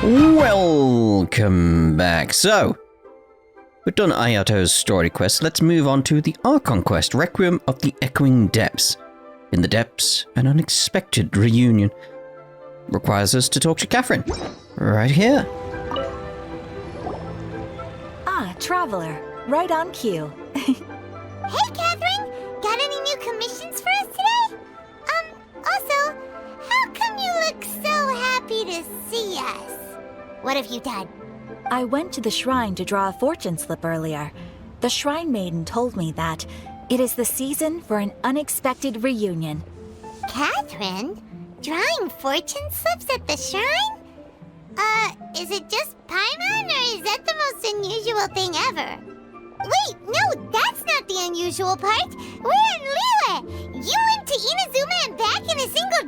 Welcome back. So, we've done Ayato's story quest. Let's move on to the Archon quest, Requiem of the Echoing Depths. In the depths, an unexpected reunion requires us to talk to Catherine. Right here. Ah, Traveler. Right on cue. Hey, Catherine! Got any new commissions for us today? Also, how come you look so happy to see us? What have you done? I went to the shrine to draw a fortune slip earlier. The shrine maiden told me that it is the season for an unexpected reunion. Catherine? Drawing fortune slips at the shrine? Is it just Paimon, or is that the most unusual thing ever? Wait, no, that's not the unusual part. We're in Liyue! You went to Inazuma and back in a single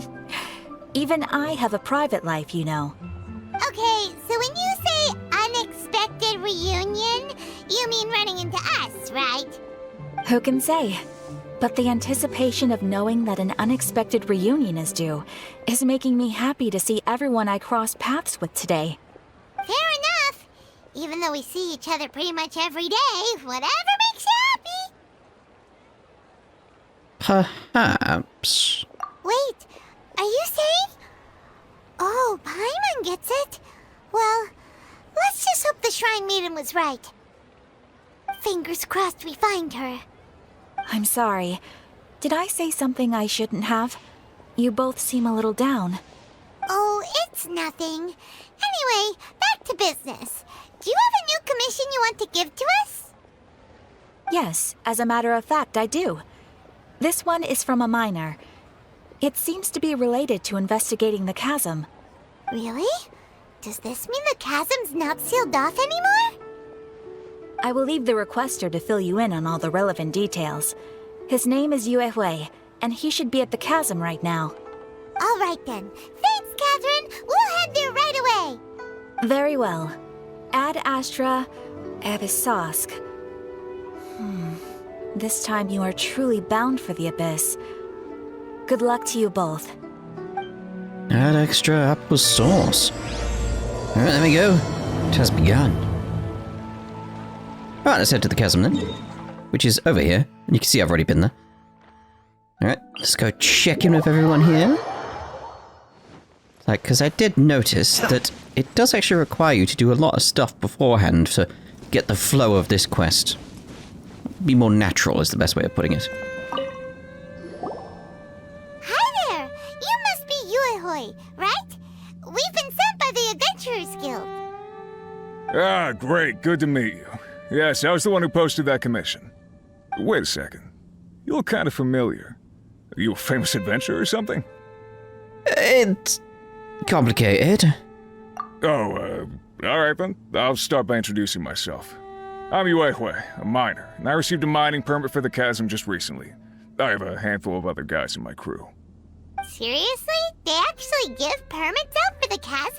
day? Even I have a private life, you know. Okay, so when you say unexpected reunion, you mean running into us, right? Who can say? But the anticipation of knowing that an unexpected reunion is due is making me happy to see everyone I crossed paths with today. Fair enough. Even though we see each other pretty much every day, whatever makes you happy. Perhaps. Wait, are you saying? Oh, Paimon gets it. Well, let's just hope the Shrine Maiden was right. Fingers crossed we find her. I'm sorry. Did I say something I shouldn't have? You both seem a little down. Oh, it's nothing. Anyway, back to business. Do you have a new commission you want to give to us? Yes, as a matter of fact, I do. This one is from a miner. It seems to be related to investigating the chasm. Really? Does this mean the chasm's not sealed off anymore? I will leave the requester to fill you in on all the relevant details. His name is Liyue, and he should be at the chasm right now. All right then. Thanks, Catherine. We'll head there right away. Very well. Ad Astra Abyssosk. This time you are truly bound for the abyss. Good luck to you both. Add extra apple sauce. Alright, there we go. It has begun. Alright, let's head to the chasm then. Which is over here. And you can see I've already been there. Alright, let's go check in with everyone here. Because I did notice that it does actually require you to do a lot of stuff beforehand to get the flow of this quest. Be more natural is the best way of putting it. Hi there! You must be Liyue, right? We've been sent by the Adventurers Guild. Ah, great. Good to meet you. Yes, I was the one who posted that commission. Wait a second. You look kind of familiar. Are you a famous adventurer or something? It's complicated. Oh, alright then. I'll start by introducing myself. I'm Liyue, a miner, and I received a mining permit for the chasm just recently. I have a handful of other guys in my crew. Seriously? They actually give permits out for the chasm?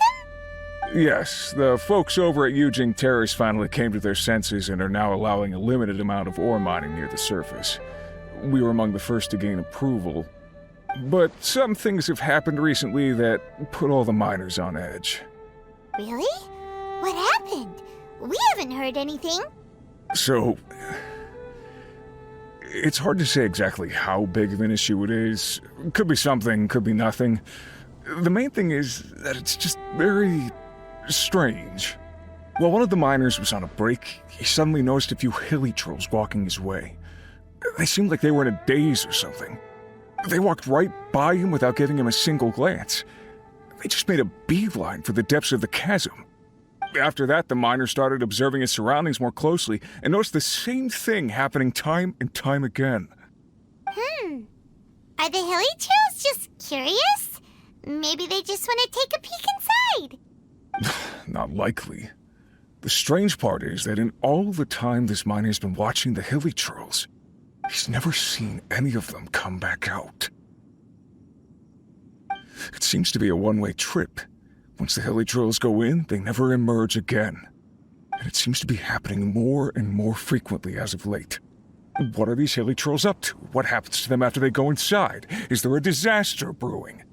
Yes, the folks over at Yujing Terrace finally came to their senses and are now allowing a limited amount of ore mining near the surface. We were among the first to gain approval, but some things have happened recently that put all the miners on edge. Really? What happened? We haven't heard anything. So, it's hard to say exactly how big of an issue it is. Could be something, could be nothing. The main thing is that it's just very strange. While one of the miners was on a break, he suddenly noticed a few hilly trolls walking his way. They seemed like they were in a daze or something. They walked right by him without giving him a single glance. They just made a beeline for the depths of the chasm. After that, the miner started observing his surroundings more closely and noticed the same thing happening time and time again. Are the hilly trolls just curious? Maybe they just want to take a peek inside. Not likely. The strange part is that in all the time this miner's been watching the hilly trolls, he's never seen any of them come back out. It seems to be a one-way trip. Once the hilly trolls go in, they never emerge again. And it seems to be happening more and more frequently as of late. What are these hilly trolls up to? What happens to them after they go inside? Is there a disaster brewing?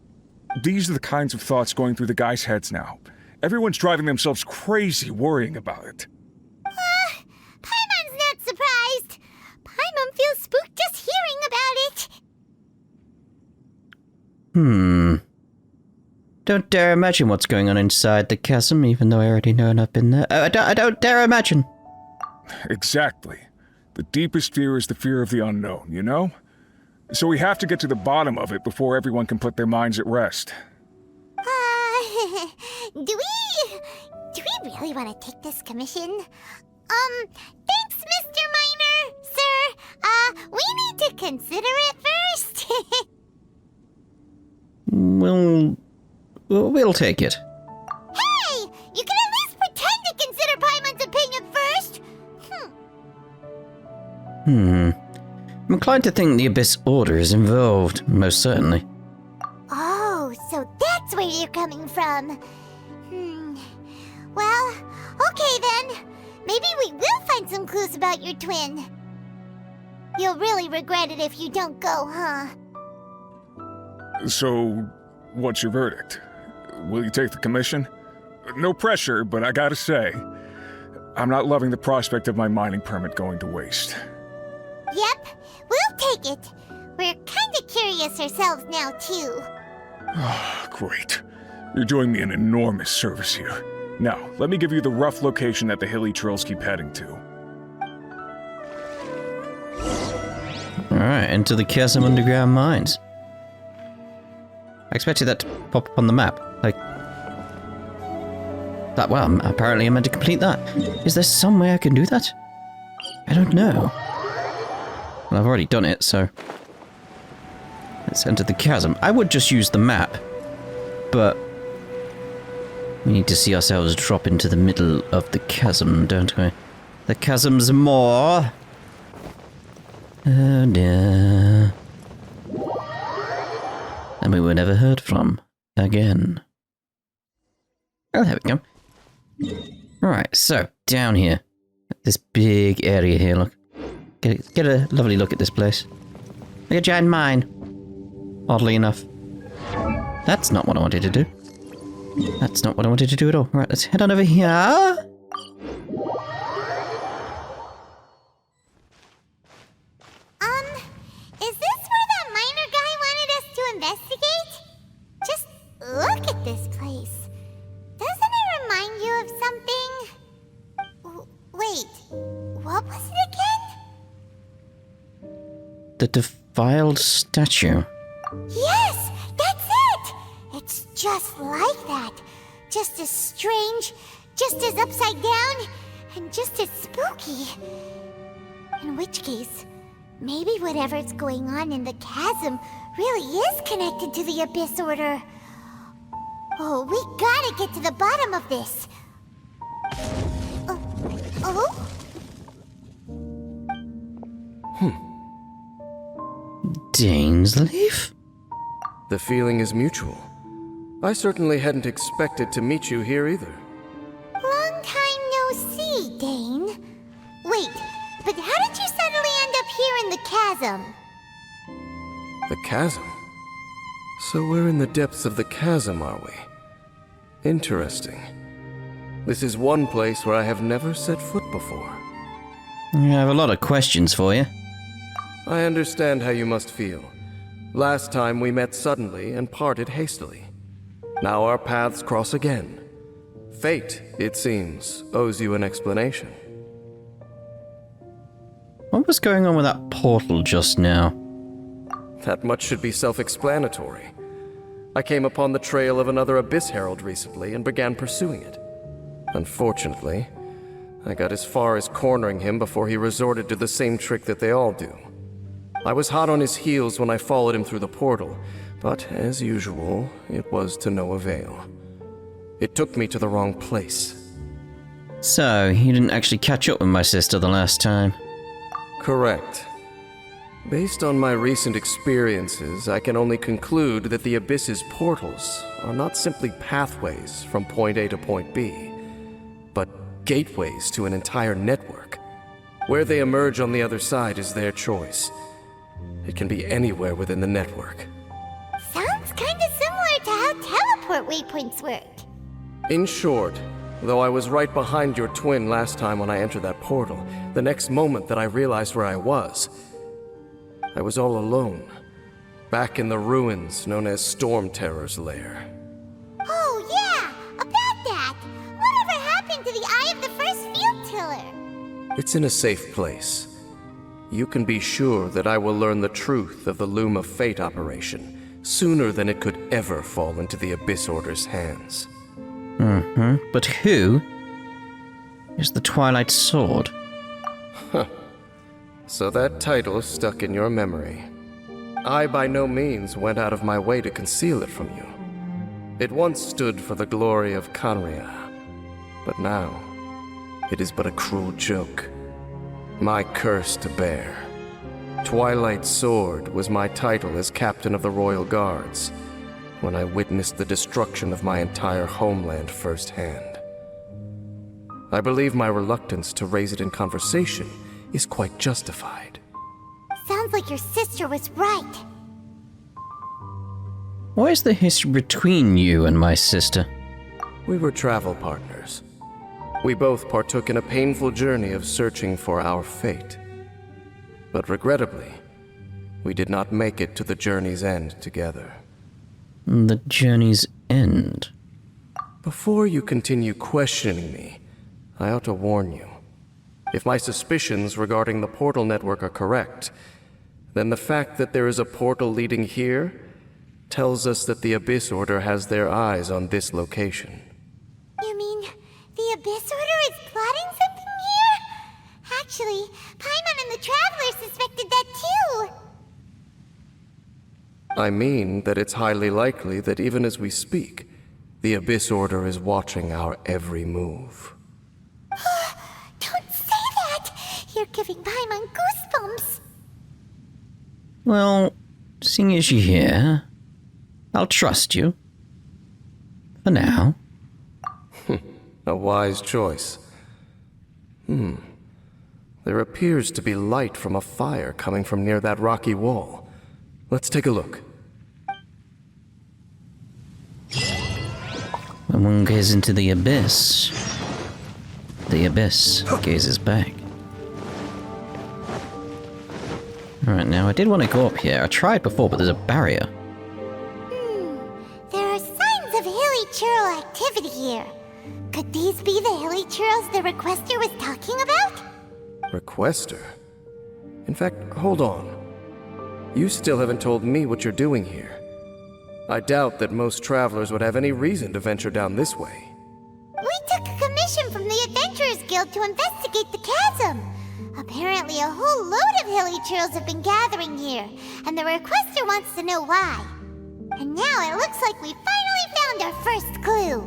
These are the kinds of thoughts going through the guys' heads now. Everyone's driving themselves crazy worrying about it. Paimon's not surprised. Paimon feels spooked just hearing about it. Don't dare imagine what's going on inside the chasm, even though I already know and I've been there. I don't dare imagine. Exactly. The deepest fear is the fear of the unknown, you know? So we have to get to the bottom of it before everyone can put their minds at rest. Do we really want to take this commission? Thanks, Mr. Miner, sir. We need to consider it first. We'll take it. Hey! You can at least pretend to consider Paimon's opinion first! I'm inclined to think the Abyss Order is involved, most certainly. Oh, so that's where you're coming from. Well, okay then. Maybe we will find some clues about your twin. You'll really regret it if you don't go, huh? So, what's your verdict? Will you take the commission? No pressure, but I gotta say, I'm not loving the prospect of my mining permit going to waste. Yep, we'll take it. We're kinda curious ourselves now, too. Great. You're doing me an enormous service here. Now, let me give you the rough location that the hilly trails keep heading to. Alright, into the chasm underground mines. I expected that to pop up on the map. Like... that, well, apparently I'm meant to complete that. Is there some way I can do that? I don't know. Well, I've already done it, so... let's enter the chasm. I would just use the map, but... we need to see ourselves drop into the middle of the chasm, don't we? The chasm's more... oh dear... and we were never heard from again. Oh, there we go. Alright, so, down here. This big area here, look. Get a lovely look at this place. Like a giant mine. Oddly enough. That's not what I wanted to do. That's not what I wanted to do at all. Right, let's head on over here. Is this where that miner guy wanted us to investigate? Just look at this place. Doesn't it remind you of something? Wait, what was it again? The defiled statue. Yes, that's it! It's just like that. Just as strange, just as upside down, and just as spooky. In which case, maybe whatever's going on in the chasm really is connected to the Abyss Order. Oh, we gotta get to the bottom of this. Dainsleif? The feeling is mutual. I certainly hadn't expected to meet you here either. Long time no see, Dane. Wait, but how did you suddenly end up here in the chasm? The chasm? So we're in the depths of the chasm, are we? Interesting. This is one place where I have never set foot before. I have a lot of questions for you. I understand how you must feel. Last time we met suddenly and parted hastily. Now our paths cross again. Fate, it seems, owes you an explanation. What was going on with that portal just now? That much should be self-explanatory. I came upon the trail of another Abyss Herald recently and began pursuing it. Unfortunately, I got as far as cornering him before he resorted to the same trick that they all do. I was hot on his heels when I followed him through the portal, but as usual, it was to no avail. It took me to the wrong place. So, you didn't actually catch up with my sister the last time? Correct. Based on my recent experiences, I can only conclude that the Abyss's portals are not simply pathways from point A to point B, but gateways to an entire network. Where they emerge on the other side is their choice. It can be anywhere within the network. Sounds kinda similar to how teleport waypoints work? In short, though I was right behind your twin last time when I entered that portal, the next moment that I realized where I was all alone, back in the ruins known as Storm Terror's lair. Oh yeah, about that! Whatever happened to the Eye of the First Field Tiller? It's in a safe place. You can be sure that I will learn the truth of the Loom of Fate operation sooner than it could ever fall into the Abyss Order's hands. But who is the Twilight Sword? So that title stuck in your memory. I by no means went out of my way to conceal it from you. It once stood for the glory of Khaenri'ah, but now it is but a cruel joke. My curse to bear. Twilight Sword was my title as captain of the Royal Guards when I witnessed the destruction of my entire homeland firsthand. I believe my reluctance to raise it in conversation is quite justified. Sounds like your sister was right. What is the history between you and my sister? We were travel partners. We both partook in a painful journey of searching for our fate. But regrettably, we did not make it to the journey's end together. The journey's end? Before you continue questioning me, I ought to warn you. If my suspicions regarding the portal network are correct, then the fact that there is a portal leading here tells us that the Abyss Order has their eyes on this location. You mean the Abyss Order is plotting something here? Actually, Paimon and the Traveler suspected that too. I mean that it's highly likely that even as we speak, the Abyss Order is watching our every move. Don't say that! You're giving Paimon goosebumps. Well, seeing as you're here, I'll trust you. For now. A wise choice. There appears to be light from a fire coming from near that rocky wall. Let's take a look. When one gazes into the abyss gazes back. Alright, now I did want to go up here. I tried before, but there's a barrier. There are signs of hilly churl activity here. Could these be the hilly churls the Requester was talking about? Requester? In fact, hold on. You still haven't told me what you're doing here. I doubt that most travelers would have any reason to venture down this way. We took a commission from the Adventurers Guild to investigate the chasm. Apparently a whole load of hilly churls have been gathering here, and the Requester wants to know why. And now it looks like we finally found our first clue.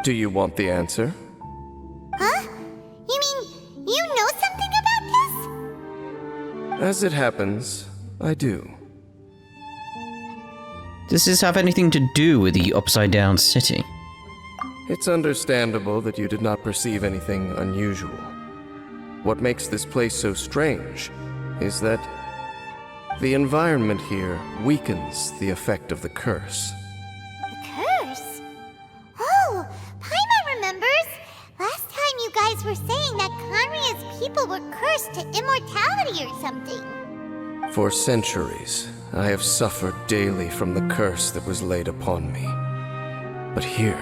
Do you want the answer? Huh? You mean, you know something about this? As it happens, I do. Does this have anything to do with the Upside Down City? It's understandable that you did not perceive anything unusual. What makes this place so strange is that the environment here weakens the effect of the curse. The curse? Oh, Paimon remembers! Last time you guys were saying that Khaenri'ah's people were cursed to immortality or something. For centuries, I have suffered daily from the curse that was laid upon me. But here,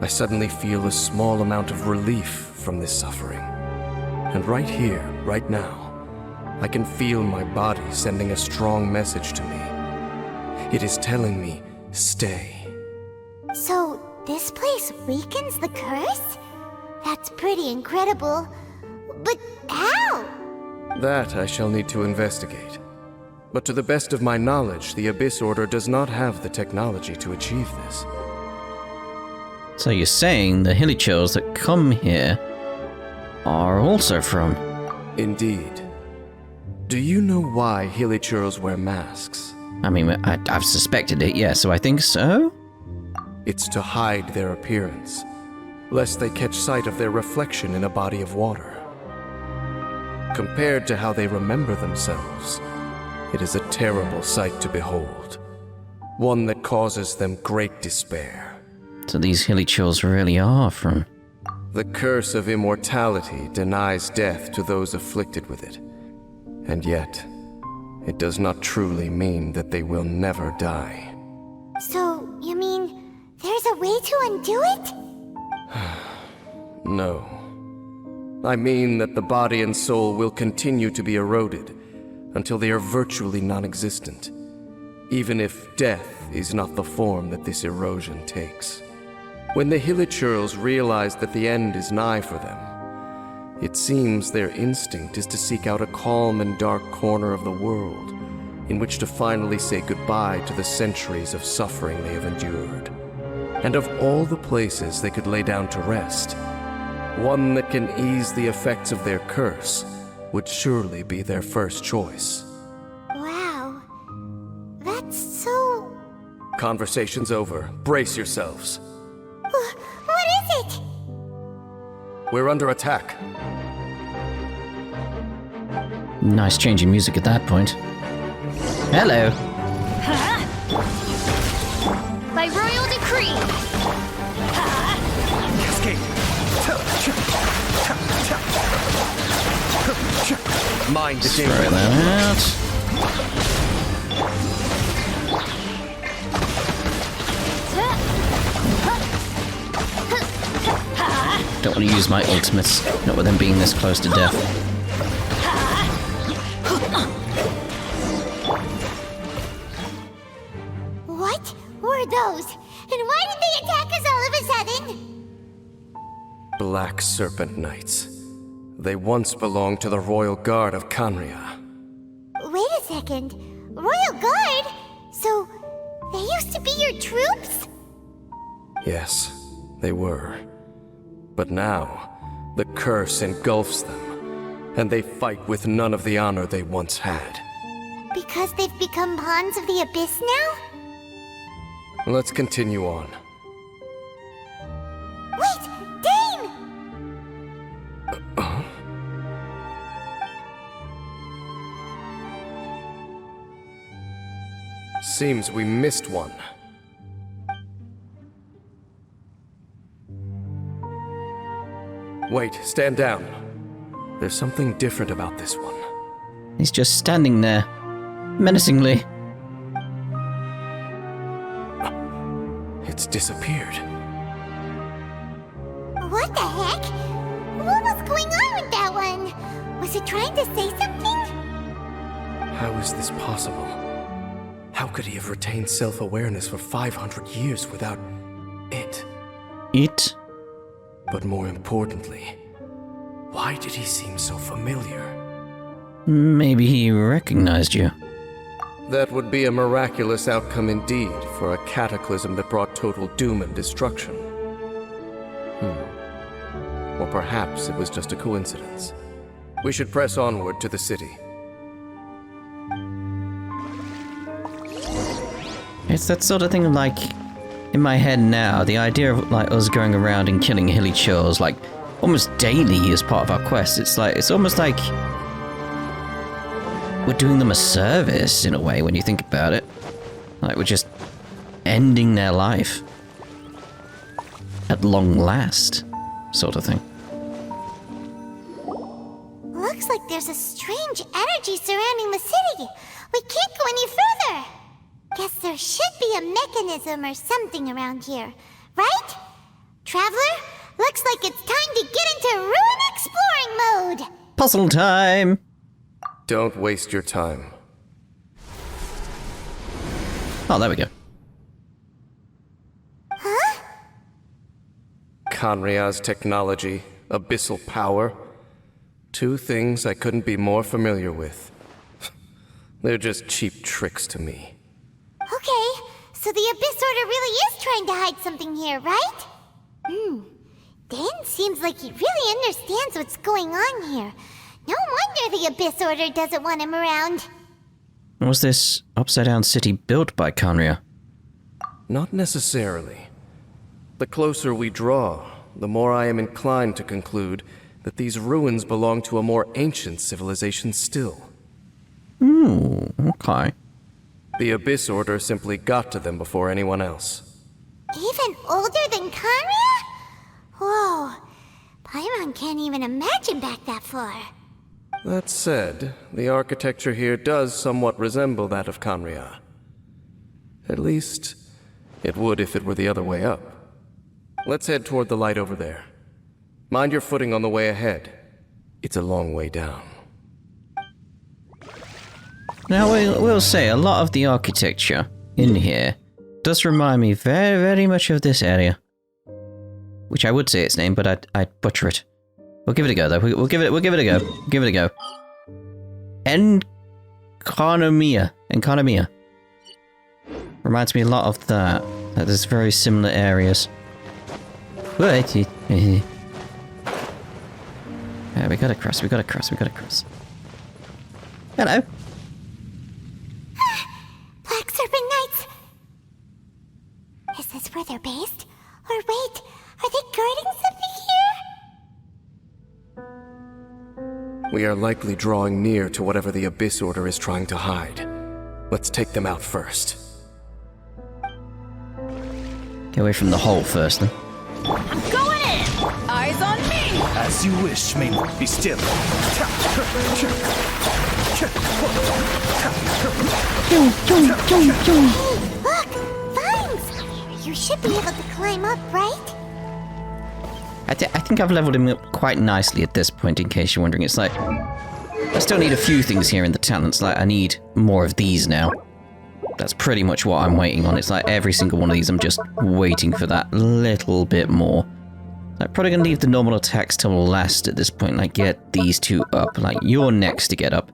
I suddenly feel a small amount of relief from this suffering. And right here, right now, I can feel my body sending a strong message to me. It is telling me, stay. So, this place weakens the curse? That's pretty incredible. But how? That I shall need to investigate. But to the best of my knowledge, the Abyss Order does not have the technology to achieve this. So you're saying the Hillichurls that come here are also from... Indeed. Do you know why Hillichurls wear masks? I mean, I've suspected it, yeah, so I think so? It's to hide their appearance, lest they catch sight of their reflection in a body of water. Compared to how they remember themselves, it is a terrible sight to behold. one that causes them great despair. So these hilly chills really are from... The curse of immortality denies death to those afflicted with it. And yet, it does not truly mean that they will never die. So, you mean there's a way to undo it? No. I mean that the body and soul will continue to be eroded until they are virtually non-existent, even if death is not the form that this erosion takes. When the Hilichurls realize that the end is nigh for them, it seems their instinct is to seek out a calm and dark corner of the world in which to finally say goodbye to the centuries of suffering they have endured. And of all the places they could lay down to rest, one that can ease the effects of their curse would surely be their first choice. Wow. That's so... Conversation's over. Brace yourselves. What is it? We're under attack. Nice changing music at that point. Hello. By royal decree! Mind the Throw danger. that out. Don't want to use my ultimates, not with them being this close to death. What were those? And why did they attack us all of a sudden? Black Serpent Knights. They once belonged to the Royal Guard of Khaenri'ah. Wait a second. Royal Guard? So, they used to be your troops? Yes, they were. But now, the curse engulfs them, and they fight with none of the honor they once had. Because they've become pawns of the Abyss now? Let's continue on. Wait! Dane! Seems we missed one. Wait, stand down. There's something different about this one. He's just standing there, menacingly. It's disappeared. What the heck? What was going on with that one? Was it trying to say something? How is this possible? How could he have retained self-awareness for 500 years without it? It? But more importantly, why did he seem so familiar? Maybe he recognized you. That would be a miraculous outcome indeed for a cataclysm that brought total doom and destruction. Or perhaps it was just a coincidence. We should press onward to the city. It's that sort of thing of like, in my head now, the idea of like us going around and killing hilly churls like almost daily as part of our quest. It's almost like we're doing them a service in a way when you think about it. Like we're just ending their life at long last, sort of thing. Looks like there's a strange energy surrounding the city. We can't go any further. Guess there should be a mechanism or something around here, right? Traveler, looks like it's time to get into ruin exploring mode. Puzzle time! Don't waste your time. Oh, there we go. Huh? Khaenri'ah's technology, abyssal power. Two things I couldn't be more familiar with. They're just cheap tricks to me. Okay, so the Abyss Order really is trying to hide something here, right? Dan seems like he really understands what's going on here. No wonder the Abyss Order doesn't want him around. Was this upside-down city built by Khaenri'ah? Not necessarily. The closer we draw, the more I am inclined to conclude that these ruins belong to a more ancient civilization still. Ooh, okay. The Abyss Order simply got to them before anyone else. Even older than Conria? Whoa. Paimon can't even imagine back that far. That said, the architecture here does somewhat resemble that of Conria. At least, it would if it were the other way up. Let's head toward the light over there. Mind your footing on the way ahead. It's a long way down. Now, we'll say a lot of the architecture in here does remind me very, very much of this area. Which I would say its name, but I'd butcher it. We'll give it a go, though. We'll give it a go. Give it a go. Encarnomia. Reminds me a lot of that. Like, there's very similar areas. Yeah, we gotta cross. Hello. Black Serpent Knights! Is this where they're based? Or wait, are they guarding something here? We are likely drawing near to whatever the Abyss Order is trying to hide. Let's take them out first. Get away from the hole first, then. I'm going in! Eyes on me! As you wish, Paimon. Be still. Look! Vines! You should be able to climb up, right? I think I've leveled him up quite nicely at this point, in case you're wondering. It's like, I still need a few things here in the talents. Like, I need more of these now. That's pretty much what I'm waiting on. It's like every single one of these, I'm just waiting for that little bit more. I'm probably going to leave the normal attacks till last at this point. Like, get these two up. Like, you're next to get up.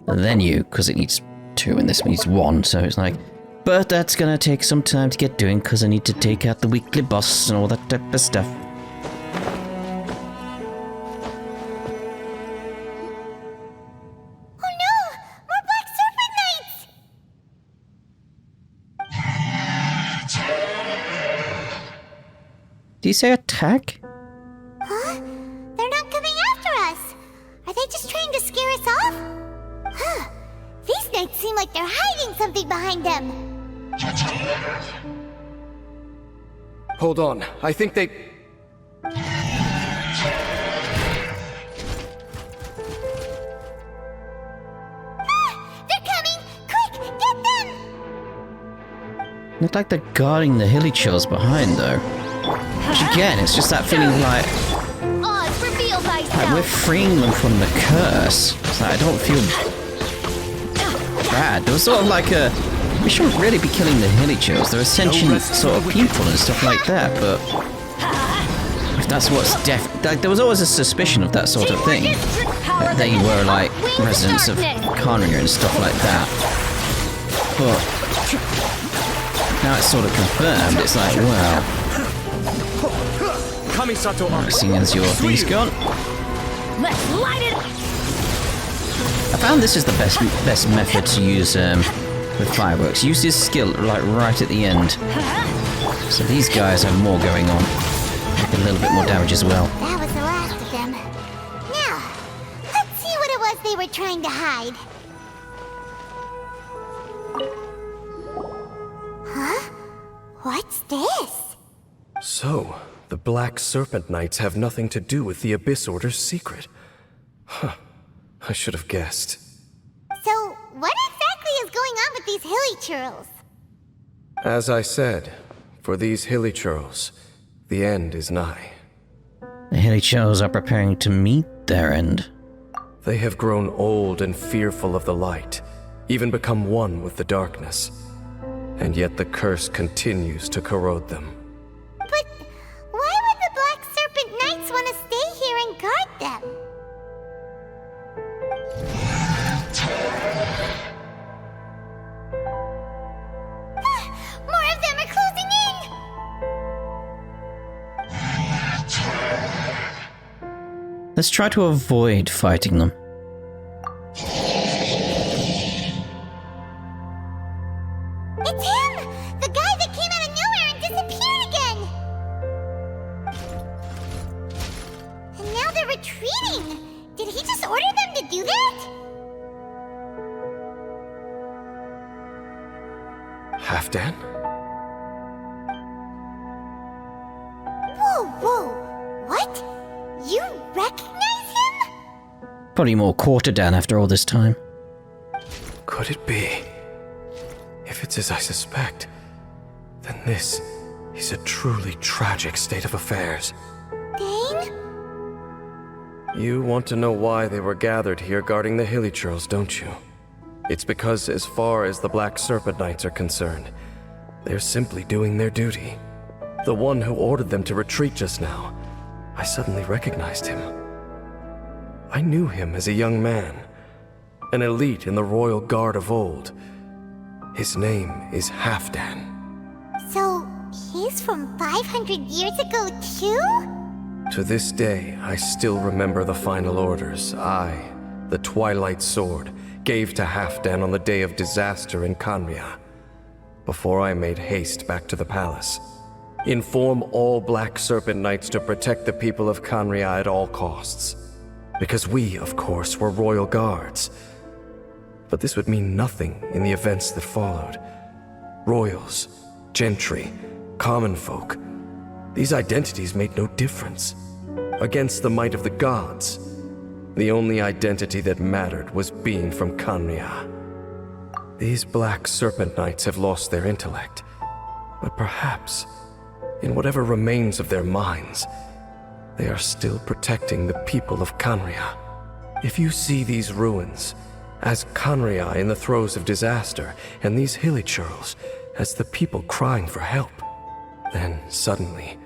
And then you, because it needs 2 and this needs 1. So it's like, but that's going to take some time to get doing, because I need to take out the weekly boss and all that type of stuff. Did you say attack? Huh? They're not coming after us! Are they just trying to scare us off? Huh. These knights seem like they're hiding something behind them. Hold on, I think they... They're coming! Quick, get them! Look like they're guarding the hilly chills behind, though. Which again, it's just that feeling like Reveal thyself! Like, we're freeing them from the curse. It's like, I don't feel bad. There was sort of like a... We shouldn't really be killing the hillychills. They're sentient sort of people and stuff like that, but... If that's what's like, there was always a suspicion of that sort of thing. That they were, like, residents of Conria and stuff like that. But... now it's sort of confirmed. It's like, well... seeing as your thing's gone. Let's light it up! I found this is the best method to use with fireworks. Use this skill like right at the end. So these guys have more going on. Make a little bit more damage as well. That was the last of them. Now, let's see what it was they were trying to hide. Huh? What's this? So, the Black Serpent Knights have nothing to do with the Abyss Order's secret. Huh. I should have guessed. So, what exactly is going on with these hilly churls? As I said, for these hilly churls, the end is nigh. The hillychills are preparing to meet their end. They have grown old and fearful of the light, even become one with the darkness. And yet the curse continues to corrode them. But why would the Black Serpent Knights want to stay here and guard them? More of them are closing in! Let's try to avoid fighting them. It's him! The guy that came out of nowhere and disappeared again! And now they're retreating! Did he just order them to do that? Halfdan? Whoa. What? You recognize him? Probably more Quarterdan after all this time. Could it be? If it's as I suspect, then this is a truly tragic state of affairs. Dane? You want to know why they were gathered here guarding the Hilly Churls, don't you? It's because as far as the Black Serpent Knights are concerned, they're simply doing their duty. The one who ordered them to retreat just now, I suddenly recognized him. I knew him as a young man, an elite in the royal guard of old. His name is Halfdan. So, he's from 500 years ago too? To this day, I still remember the final orders I, the Twilight Sword, gave to Halfdan on the day of disaster in Khaenri'ah, before I made haste back to the palace. Inform all Black Serpent Knights to protect the people of Khaenri'ah at all costs. Because we, of course, were royal guards. But this would mean nothing in the events that followed. Royals, gentry, common folk, these identities made no difference. Against the might of the gods, the only identity that mattered was being from Khaenri'ah. These Black Serpent Knights have lost their intellect, but perhaps, in whatever remains of their minds, they are still protecting the people of Khaenri'ah. If you see these ruins as Khaenri'ah in the throes of disaster, and these Hilly Churls as the people crying for help, then suddenly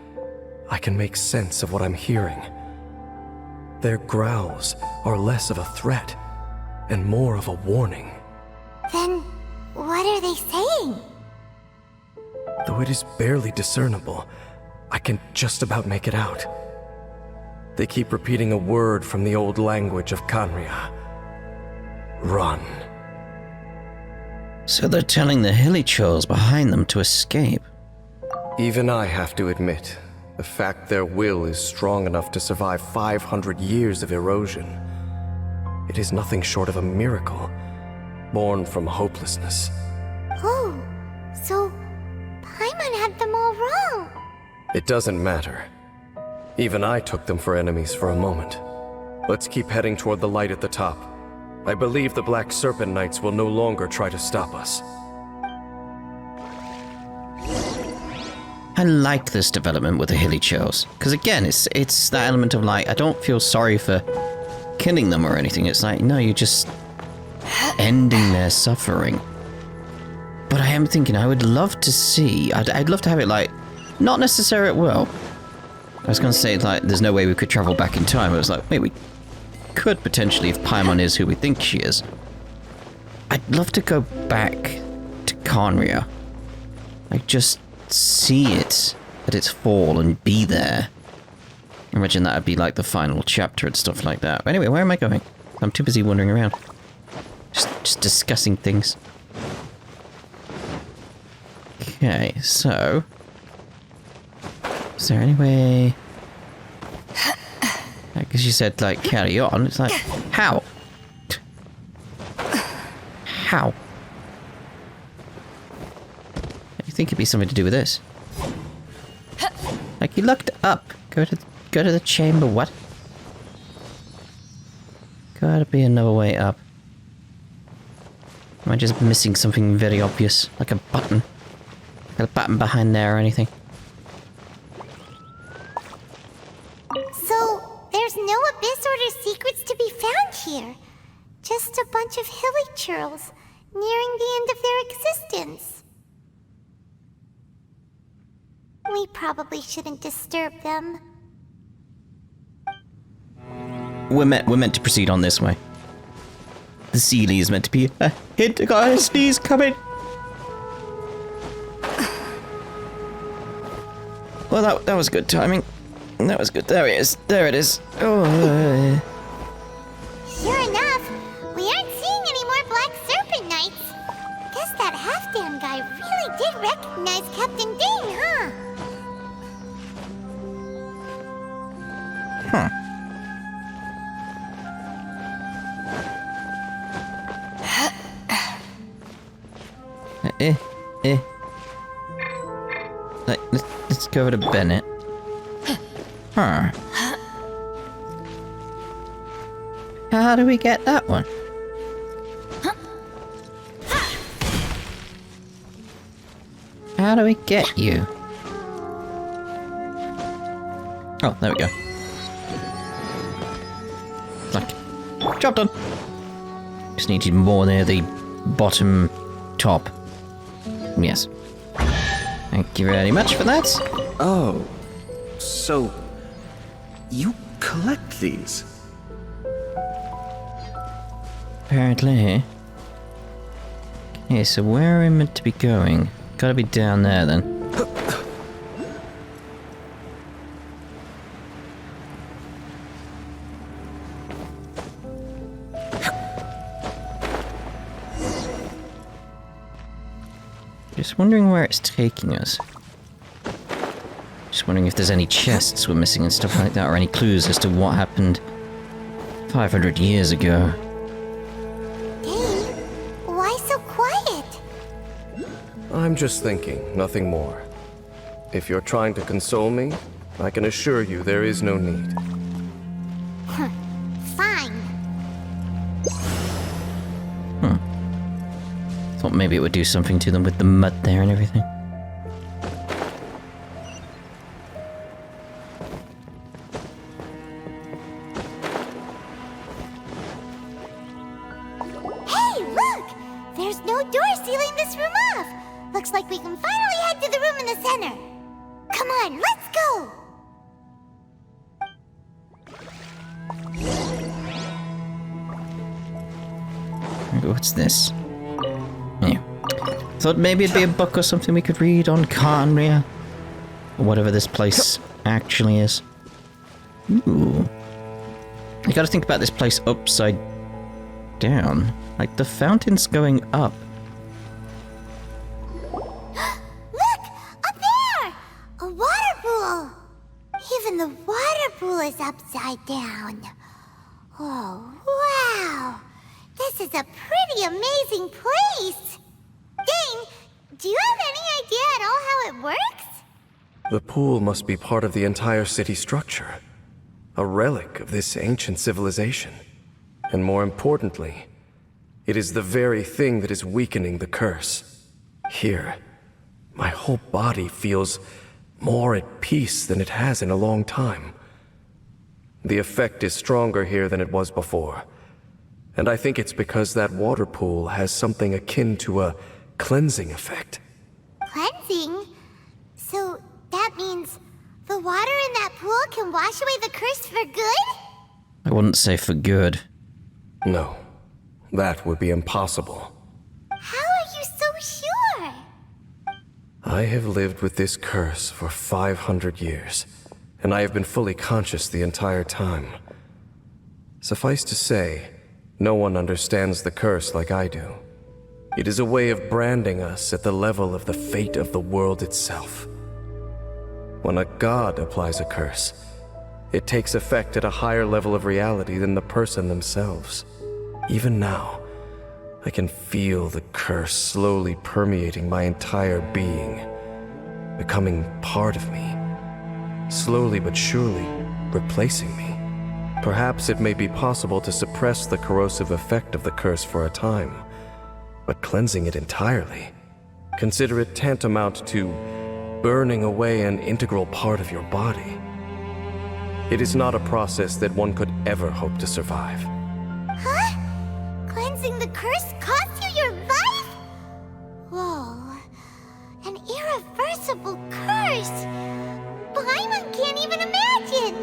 I can make sense of what I'm hearing. Their growls are less of a threat and more of a warning. Then, what are they saying? Though it is barely discernible, I can just about make it out. They keep repeating a word from the old language of Khaenri'ah. Run. So they're telling the Hilly Churls behind them to escape. Even I have to admit, the fact their will is strong enough to survive 500 years of erosion. It is nothing short of a miracle, born from hopelessness. Oh, so Paimon had them all wrong. It doesn't matter. Even I took them for enemies for a moment. Let's keep heading toward the light at the top. I believe the Black Serpent Knights will no longer try to stop us. I like this development with the Hilly Churls, because again, it's that element of like, I don't feel sorry for killing them or anything. It's like, no, you're just ending their suffering. But I am thinking, I would love to see, I'd love to have it like, not necessarily at will. I was going to say, like, there's no way we could travel back in time. I was like, wait, we could potentially, if Paimon is who we think she is. I'd love to go back to Khaenri'ah. Like, just see it at its fall and be there. Imagine that would be like the final chapter and stuff like that. But anyway, where am I going? I'm too busy wandering around. Just discussing things. Okay, so... is there any way... because you said, like, carry on. It's like, how? How? You think it'd be something to do with this? Like, you looked up. Go to the chamber. What? Gotta be another way up. Am I just missing something very obvious? Like a button? Got a button behind there or anything? So, there's no Abyss Order secrets to be found here. Just a bunch of Hilly Churls nearing the end of their existence. We probably shouldn't disturb them. We're meant to proceed on this way. The Sealy is meant to be a hint. I got a sneeze coming. Well, that was good timing. That was good. There it is. There it is. Oh. Sure enough, we aren't seeing any more Black Serpent Knights. Guess that Halfdan guy really did recognize Captain Dane, huh? Let's go over to Bennett. Huh. How do we get that one? How do we get you? Oh, there we go. Like, job done. Just needed more near the bottom top. Yes. Thank you very much for that. Oh, so you collect these? Apparently. Okay, so where are we meant to be going? Gotta be down there then. Just wondering where it's taking us. Just wondering if there's any chests we're missing and stuff like that, or any clues as to what happened 500 years ago. Dane, why so quiet? I'm just thinking, nothing more. If you're trying to console me, I can assure you there is no need. Fine. Thought maybe it would do something to them with the mud there and everything. Hey, look! There's no door sealing this room off. Looks like we can finally head to the room in the center. Come on, let's go! What's this? Yeah. Thought maybe it'd be a book or something we could read on Carnria. Or whatever this place actually is. Ooh. You gotta think about this place upside down. Like the fountain's going up. Look! Up there! A water pool! Even the water pool is upside down. Oh, wow! This is a pretty amazing place! Dane, do you have any idea at all how it works? The pool must be part of the entire city structure. A relic of this ancient civilization. And more importantly, it is the very thing that is weakening the curse. Here, my whole body feels more at peace than it has in a long time. The effect is stronger here than it was before. And I think it's because that water pool has something akin to a cleansing effect. Cleansing? So that means the water in that pool can wash away the curse for good? I wouldn't say for good. No, that would be impossible. How are you so sure? I have lived with this curse for 500 years, and I have been fully conscious the entire time. Suffice to say, no one understands the curse like I do. It is a way of branding us at the level of the fate of the world itself. When a god applies a curse, it takes effect at a higher level of reality than the person themselves. Even now, I can feel the curse slowly permeating my entire being, becoming part of me, slowly but surely replacing me. Perhaps it may be possible to suppress the corrosive effect of the curse for a time, but cleansing it entirely, consider it tantamount to burning away an integral part of your body. It is not a process that one could ever hope to survive. Huh? Cleansing the curse cost you your life? Whoa. An irreversible curse. Paimon can't even imagine.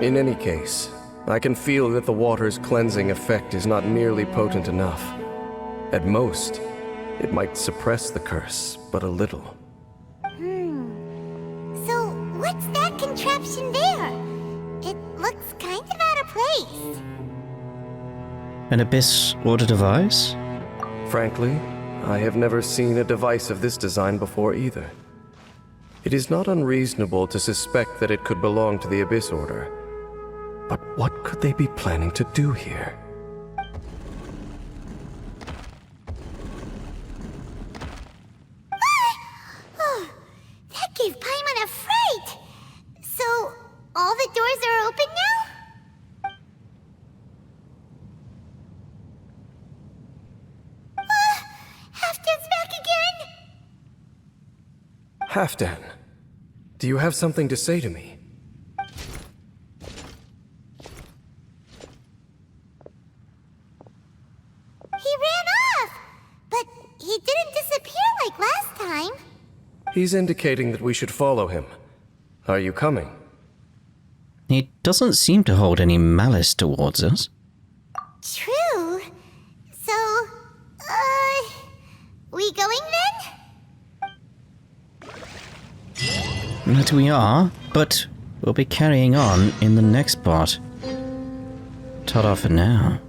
In any case, I can feel that the water's cleansing effect is not nearly potent enough. At most, it might suppress the curse, but a little. So, what's that contraption there? It looks kind of out of place. An Abyss order device? Frankly, I have never seen a device of this design before either. It is not unreasonable to suspect that it could belong to the Abyss Order. But what could they be planning to do here? Oh, that gave Paimon a Halfdan, do you have something to say to me? He ran off! But he didn't disappear like last time. He's indicating that we should follow him. Are you coming? He doesn't seem to hold any malice towards us. True. So, we going then? That we are, but we'll be carrying on in the next part. Ta-da for now.